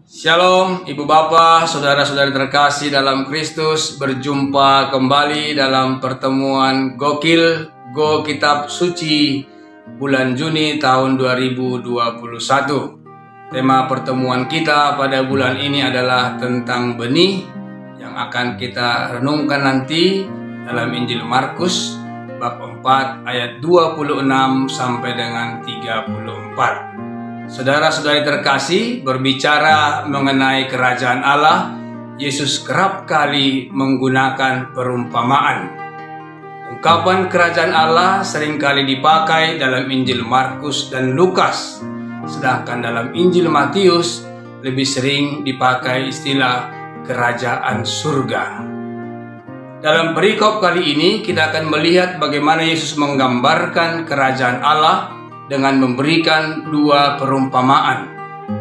Shalom Ibu Bapak, saudara-saudari terkasih dalam Kristus. Berjumpa kembali dalam pertemuan Gokil Go Kitab Suci bulan Juni tahun 2021. Tema pertemuan kita pada bulan ini adalah tentang benih yang akan kita renungkan nanti dalam Injil Markus bab 4 ayat 26 sampai dengan 34. Saudara-saudari terkasih, berbicara mengenai kerajaan Allah, Yesus kerap kali menggunakan perumpamaan. Ungkapan kerajaan Allah seringkali dipakai dalam Injil Markus dan Lukas, sedangkan dalam Injil Matius lebih sering dipakai istilah kerajaan surga. Dalam perikop kali ini kita akan melihat bagaimana Yesus menggambarkan kerajaan Allah dengan memberikan dua perumpamaan.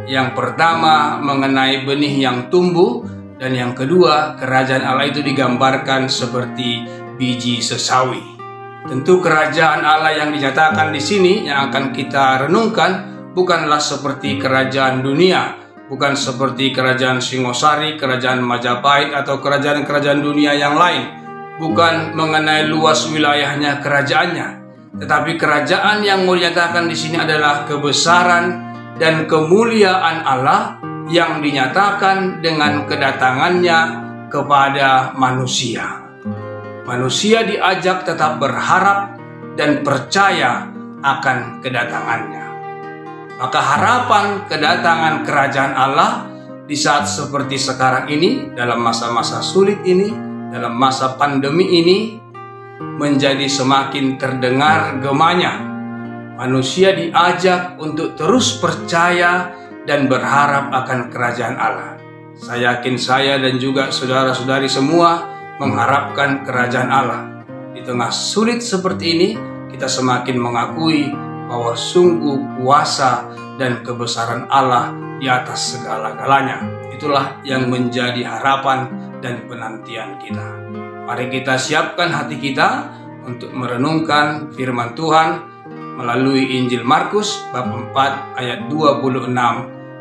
Yang pertama mengenai benih yang tumbuh, dan yang kedua kerajaan Allah itu digambarkan seperti biji sesawi. Tentu kerajaan Allah yang dinyatakan di sini yang akan kita renungkan bukanlah seperti kerajaan dunia, bukan seperti kerajaan Singosari, kerajaan Majapahit atau kerajaan-kerajaan dunia yang lain, bukan mengenai luas wilayahnya kerajaannya. Tetapi kerajaan yang mau dinyatakan di sini adalah kebesaran dan kemuliaan Allah yang dinyatakan dengan kedatangannya kepada manusia. Manusia diajak tetap berharap dan percaya akan kedatangannya. Maka harapan kedatangan kerajaan Allah di saat seperti sekarang ini, dalam masa-masa sulit ini, dalam masa pandemi ini, menjadi semakin terdengar gemanya. Manusia diajak untuk terus percaya dan berharap akan kerajaan Allah. Saya yakin saya dan juga saudara-saudari semua mengharapkan kerajaan Allah. Di tengah sulit seperti ini, kita semakin mengakui bahwa sungguh kuasa dan kebesaran Allah di atas segala-galanya. Itulah yang menjadi harapan dan penantian kita. Mari kita siapkan hati kita untuk merenungkan firman Tuhan melalui Injil Markus bab 4 ayat 26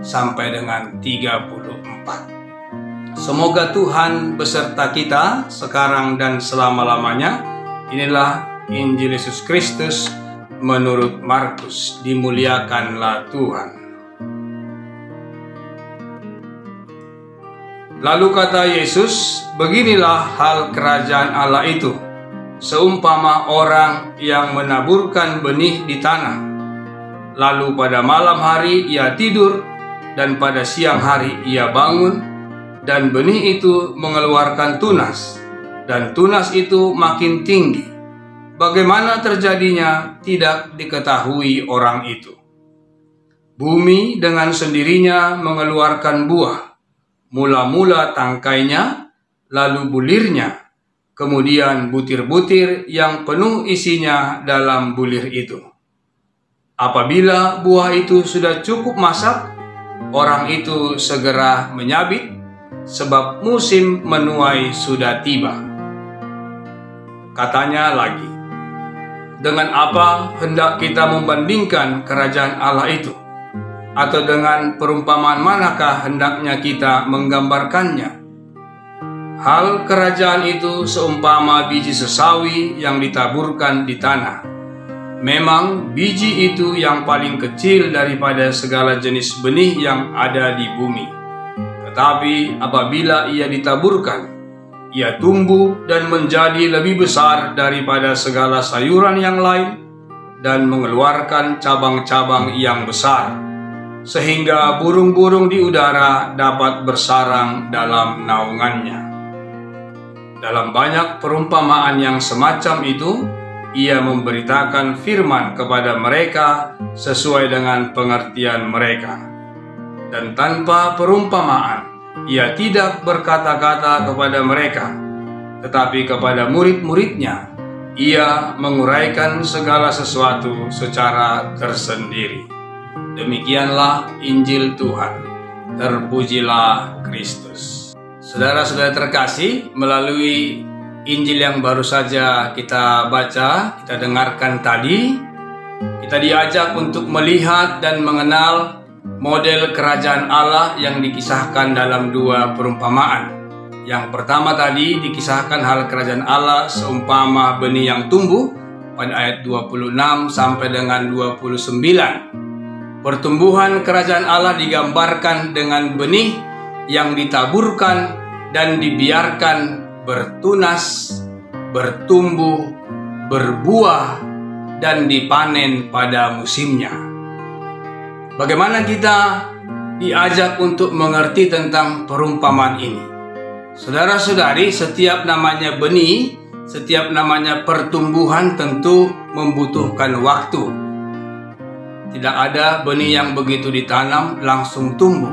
sampai dengan 34. Semoga Tuhan beserta kita sekarang dan selama-lamanya. Inilah Injil Yesus Kristus menurut Markus. Dimuliakanlah Tuhan. Lalu kata Yesus, beginilah hal kerajaan Allah itu, seumpama orang yang menaburkan benih di tanah. Lalu pada malam hari ia tidur, dan pada siang hari ia bangun, dan benih itu mengeluarkan tunas, dan tunas itu makin tinggi. Bagaimana terjadinya tidak diketahui orang itu. Bumi dengan sendirinya mengeluarkan buah, mula-mula tangkainya, lalu bulirnya, kemudian butir-butir yang penuh isinya dalam bulir itu. Apabila buah itu sudah cukup masak, orang itu segera menyabit, sebab musim menuai sudah tiba. Katanya lagi, dengan apa hendak kita membandingkan kerajaan Allah itu? Atau dengan perumpamaan manakah hendaknya kita menggambarkannya? Hal kerajaan itu seumpama biji sesawi yang ditaburkan di tanah. Memang biji itu yang paling kecil daripada segala jenis benih yang ada di bumi. Tetapi apabila ia ditaburkan, ia tumbuh dan menjadi lebih besar daripada segala sayuran yang lain dan mengeluarkan cabang-cabang yang besar, sehingga burung-burung di udara dapat bersarang dalam naungannya. Dalam banyak perumpamaan yang semacam itu, ia memberitakan firman kepada mereka sesuai dengan pengertian mereka. Dan tanpa perumpamaan, ia tidak berkata-kata kepada mereka, tetapi kepada murid-muridnya, ia menguraikan segala sesuatu secara tersendiri. Demikianlah Injil Tuhan. Terpujilah Kristus. Saudara-saudara terkasih, melalui Injil yang baru saja kita baca, kita dengarkan tadi, kita diajak untuk melihat dan mengenal model kerajaan Allah yang dikisahkan dalam dua perumpamaan. Yang pertama tadi dikisahkan hal kerajaan Allah seumpama benih yang tumbuh pada ayat 26 sampai dengan 29. Pertumbuhan kerajaan Allah digambarkan dengan benih yang ditaburkan dan dibiarkan bertunas, bertumbuh, berbuah, dan dipanen pada musimnya. Bagaimana kita diajak untuk mengerti tentang perumpamaan ini? Saudara-saudari, setiap namanya benih, setiap namanya pertumbuhan tentu membutuhkan waktu. Tidak ada benih yang begitu ditanam langsung tumbuh,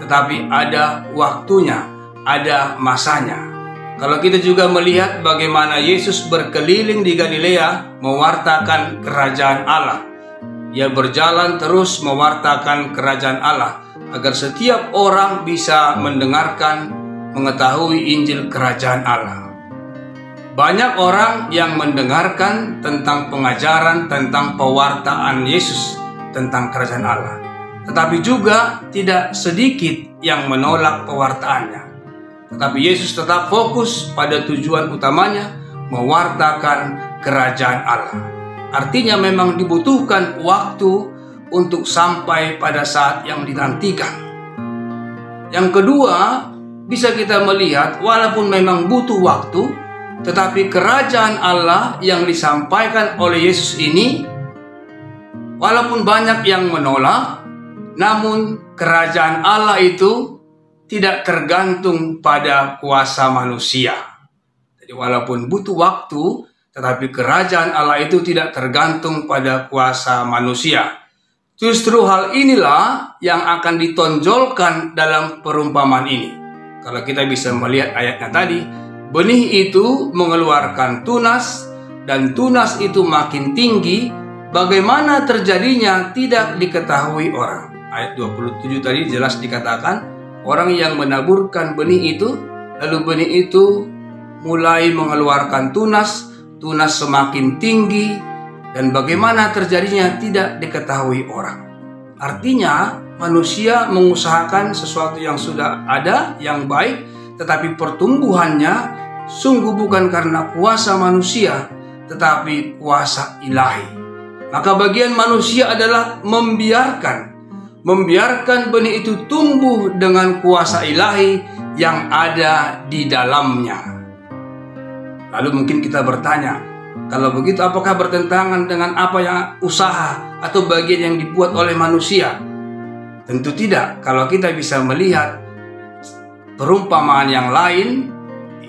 tetapi ada waktunya, ada masanya. Kalau kita juga melihat bagaimana Yesus berkeliling di Galilea mewartakan kerajaan Allah. Ia berjalan terus mewartakan kerajaan Allah agar setiap orang bisa mendengarkan, mengetahui Injil kerajaan Allah. Banyak orang yang mendengarkan tentang pengajaran, tentang pewartaan Yesus tentang kerajaan Allah. Tetapi juga tidak sedikit yang menolak pewartaannya. Tetapi Yesus tetap fokus pada tujuan utamanya, mewartakan kerajaan Allah. Artinya memang dibutuhkan waktu untuk sampai pada saat yang dinantikan. Yang kedua, bisa kita melihat walaupun memang butuh waktu, tetapi kerajaan Allah yang disampaikan oleh Yesus ini, walaupun banyak yang menolak, namun kerajaan Allah itu tidak tergantung pada kuasa manusia. Jadi walaupun butuh waktu, tetapi kerajaan Allah itu tidak tergantung pada kuasa manusia. Justru hal inilah yang akan ditonjolkan dalam perumpamaan ini. Kalau kita bisa melihat ayatnya tadi, benih itu mengeluarkan tunas, dan tunas itu makin tinggi. Bagaimana terjadinya tidak diketahui orang. Ayat 27 tadi jelas dikatakan, orang yang menaburkan benih itu, lalu benih itu mulai mengeluarkan tunas, tunas semakin tinggi, dan bagaimana terjadinya tidak diketahui orang. Artinya, manusia mengusahakan sesuatu yang sudah ada, yang baik, tetapi pertumbuhannya sungguh bukan karena kuasa manusia, tetapi kuasa ilahi. Maka bagian manusia adalah membiarkan benih itu tumbuh dengan kuasa ilahi yang ada di dalamnya. Lalu mungkin kita bertanya, kalau begitu apakah bertentangan dengan apa yang usaha atau bagian yang dibuat oleh manusia? Tentu tidak. Kalau kita bisa melihat perumpamaan yang lain,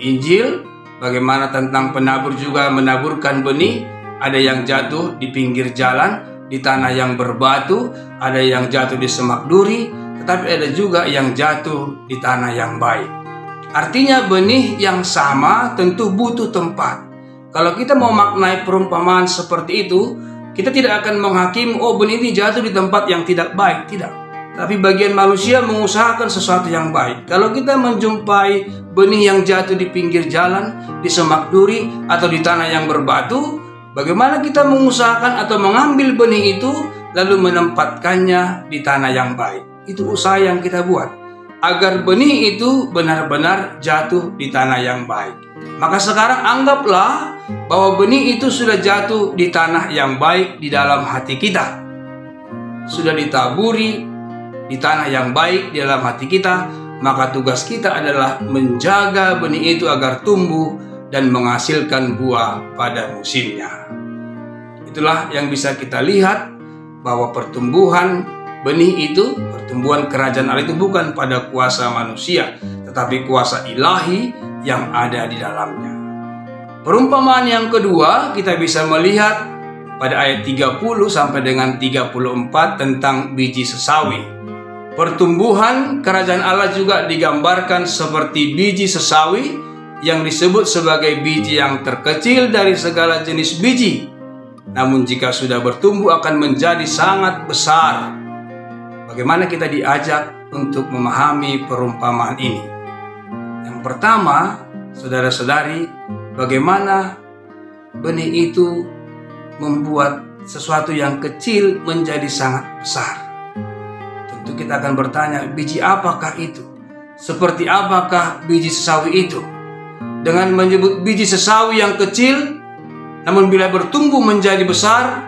Injil, bagaimana tentang penabur juga menaburkan benih, ada yang jatuh di pinggir jalan, di tanah yang berbatu, ada yang jatuh di semak duri, tetapi ada juga yang jatuh di tanah yang baik. Artinya benih yang sama tentu butuh tempat. Kalau kita mau maknai perumpamaan seperti itu, kita tidak akan menghakimi, oh benih ini jatuh di tempat yang tidak baik, tidak. Tapi bagian manusia mengusahakan sesuatu yang baik. Kalau kita menjumpai benih yang jatuh di pinggir jalan, di semak duri, atau di tanah yang berbatu, bagaimana kita mengusahakan atau mengambil benih itu lalu menempatkannya di tanah yang baik. Itu usaha yang kita buat agar benih itu benar-benar jatuh di tanah yang baik. Maka sekarang anggaplah bahwa benih itu sudah jatuh di tanah yang baik di dalam hati kita. Sudah ditaburi di tanah yang baik di dalam hati kita, maka tugas kita adalah menjaga benih itu agar tumbuh dan menghasilkan buah pada musimnya. Itulah yang bisa kita lihat, bahwa pertumbuhan benih itu, pertumbuhan kerajaan Allah itu bukan pada kuasa manusia, tetapi kuasa ilahi yang ada di dalamnya. Perumpamaan yang kedua kita bisa melihat pada ayat 30 sampai dengan 34 tentang biji sesawi. Pertumbuhan kerajaan Allah juga digambarkan seperti biji sesawi yang disebut sebagai biji yang terkecil dari segala jenis biji. Namun jika sudah bertumbuh akan menjadi sangat besar. Bagaimana kita diajak untuk memahami perumpamaan ini? Yang pertama, saudara-saudari, bagaimana benih itu membuat sesuatu yang kecil menjadi sangat besar. Tentu itu kita akan bertanya, biji apakah itu? Seperti apakah biji sesawi itu? Dengan menyebut biji sesawi yang kecil, namun bila bertumbuh menjadi besar,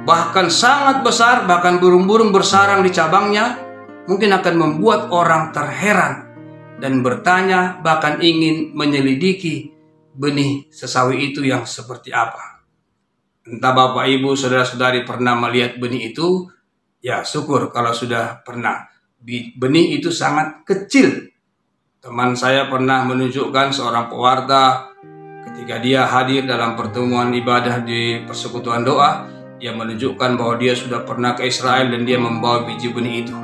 bahkan sangat besar, bahkan burung-burung bersarang di cabangnya, mungkin akan membuat orang terheran dan bertanya, bahkan ingin menyelidiki benih sesawi itu yang seperti apa. Entah Bapak, Ibu, Saudara-saudari pernah melihat benih itu? Ya syukur kalau sudah pernah. Benih itu sangat kecil. Teman saya pernah menunjukkan seorang pewarta ketika dia hadir dalam pertemuan ibadah di persekutuan doa, dia menunjukkan bahwa dia sudah pernah ke Israel dan dia membawa biji benih itu.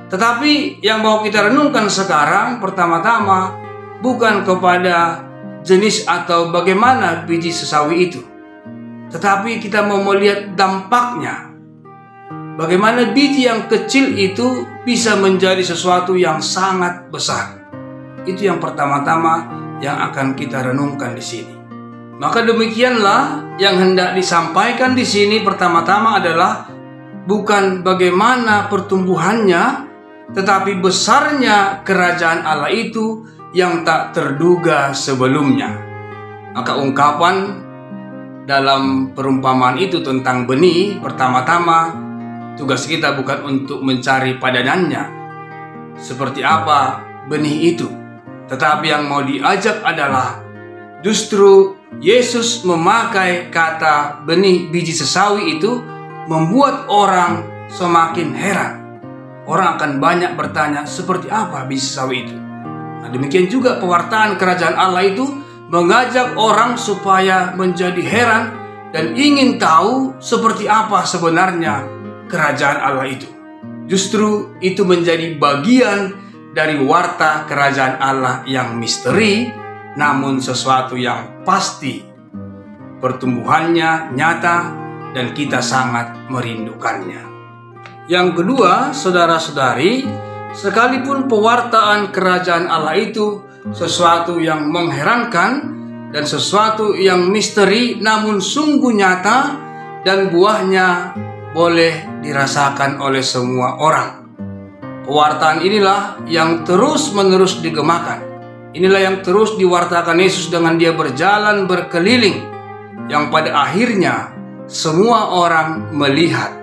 Tetapi yang mau kita renungkan sekarang pertama-tama bukan kepada jenis atau bagaimana biji sesawi itu, tetapi kita mau melihat dampaknya. Bagaimana biji yang kecil itu bisa menjadi sesuatu yang sangat besar. Itu yang pertama-tama yang akan kita renungkan di sini. Maka demikianlah yang hendak disampaikan di sini pertama-tama adalah bukan bagaimana pertumbuhannya, tetapi besarnya kerajaan Allah itu yang tak terduga sebelumnya. Maka ungkapan dalam perumpamaan itu tentang benih, pertama-tama tugas kita bukan untuk mencari padanannya, seperti apa benih itu. Tetapi yang mau diajak adalah justru Yesus memakai kata benih biji sesawi itu membuat orang semakin heran. Orang akan banyak bertanya, seperti apa biji sesawi itu? Nah, demikian juga pewartaan kerajaan Allah itu mengajak orang supaya menjadi heran dan ingin tahu seperti apa sebenarnya kerajaan Allah itu. Justru itu menjadi bagian dari warta kerajaan Allah yang misteri, namun sesuatu yang pasti. Pertumbuhannya nyata dan kita sangat merindukannya. Yang kedua, saudara-saudari, sekalipun pewartaan kerajaan Allah itu sesuatu yang mengherankan dan sesuatu yang misteri, namun sungguh nyata dan buahnya boleh dirasakan oleh semua orang. Pewartaan inilah yang terus-menerus digemakan. Inilah yang terus diwartakan Yesus dengan dia berjalan berkeliling, yang pada akhirnya semua orang melihat,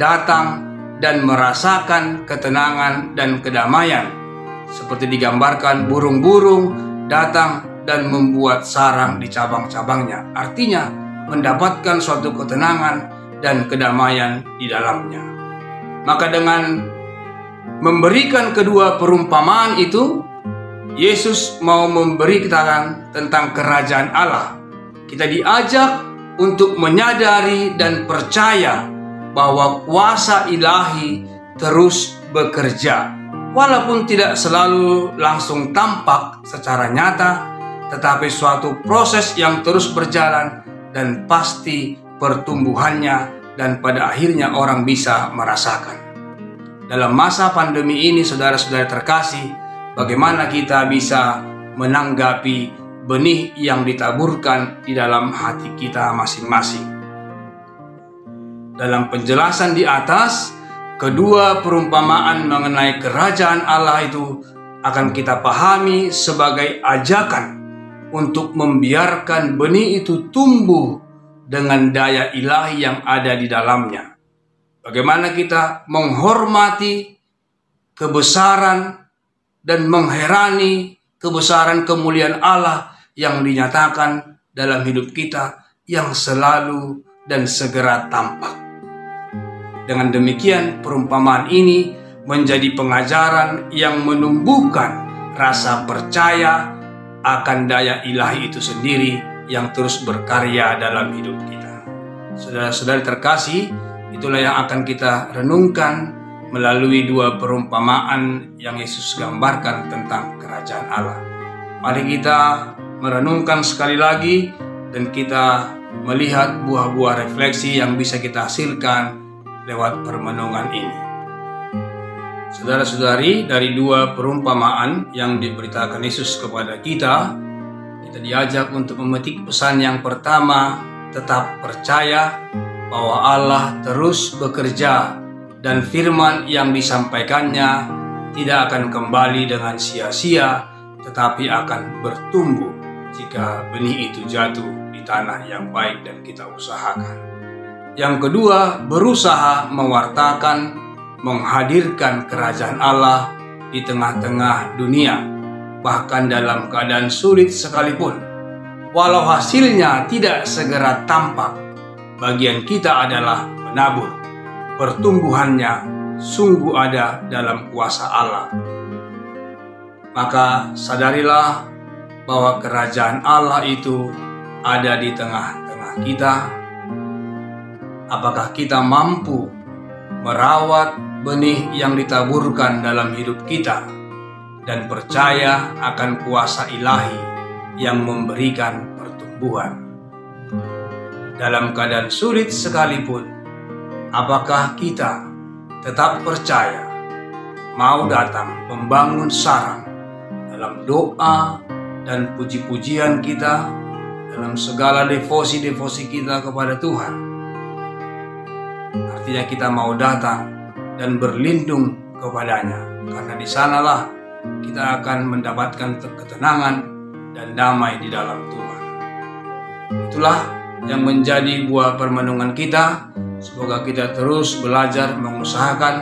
datang dan merasakan ketenangan dan kedamaian. Seperti digambarkan burung-burung datang dan membuat sarang di cabang-cabangnya. Artinya mendapatkan suatu ketenangan dan kedamaian di dalamnya. Maka dengan memberikan kedua perumpamaan itu, Yesus mau memberi kita tentang kerajaan Allah. Kita diajak untuk menyadari dan percaya bahwa kuasa ilahi terus bekerja. Walaupun tidak selalu langsung tampak secara nyata, tetapi suatu proses yang terus berjalan dan pasti pertumbuhannya dan pada akhirnya orang bisa merasakan. Dalam masa pandemi ini, saudara-saudara terkasih, bagaimana kita bisa menanggapi benih yang ditaburkan di dalam hati kita masing-masing. Dalam penjelasan di atas, kedua perumpamaan mengenai kerajaan Allah itu akan kita pahami sebagai ajakan untuk membiarkan benih itu tumbuh dengan daya ilahi yang ada di dalamnya. Bagaimana kita menghormati kebesaran dan mengherani kebesaran kemuliaan Allah yang dinyatakan dalam hidup kita yang selalu dan segera tampak. Dengan demikian, perumpamaan ini menjadi pengajaran yang menumbuhkan rasa percaya akan daya ilahi itu sendiri yang terus berkarya dalam hidup kita. Saudara-saudari terkasih, itulah yang akan kita renungkan melalui dua perumpamaan yang Yesus gambarkan tentang kerajaan Allah. Mari kita merenungkan sekali lagi dan kita melihat buah-buah refleksi yang bisa kita hasilkan lewat permenungan ini. Saudara-saudari, dari dua perumpamaan yang diberitakan Yesus kepada kita diajak untuk memetik pesan yang pertama, tetap percaya bahwa Allah terus bekerja dan firman yang disampaikannya tidak akan kembali dengan sia-sia, tetapi akan bertumbuh jika benih itu jatuh di tanah yang baik dan kita usahakan. Yang kedua, berusaha mewartakan, menghadirkan kerajaan Allah di tengah-tengah dunia, bahkan dalam keadaan sulit sekalipun. Walau hasilnya tidak segera tampak, bagian kita adalah menabur. Pertumbuhannya sungguh ada dalam kuasa Allah. Maka sadarilah bahwa kerajaan Allah itu ada di tengah-tengah kita. Apakah kita mampu merawat benih yang ditaburkan dalam hidup kita dan percaya akan kuasa ilahi yang memberikan pertumbuhan? Dalam keadaan sulit sekalipun, apakah kita tetap percaya, mau datang membangun sarang dalam doa dan puji-pujian kita, dalam segala devosi-devosi kita kepada Tuhan? Artinya kita mau datang dan berlindung kepadanya, karena di sanalah kita akan mendapatkan ketenangan dan damai di dalam Tuhan. Itulah yang menjadi buah permenungan kita. Semoga kita terus belajar mengusahakan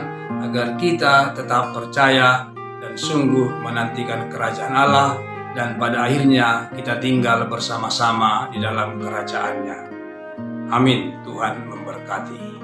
agar kita tetap percaya dan sungguh menantikan kerajaan Allah, dan pada akhirnya kita tinggal bersama-sama di dalam kerajaannya. Amin. Tuhan memberkati.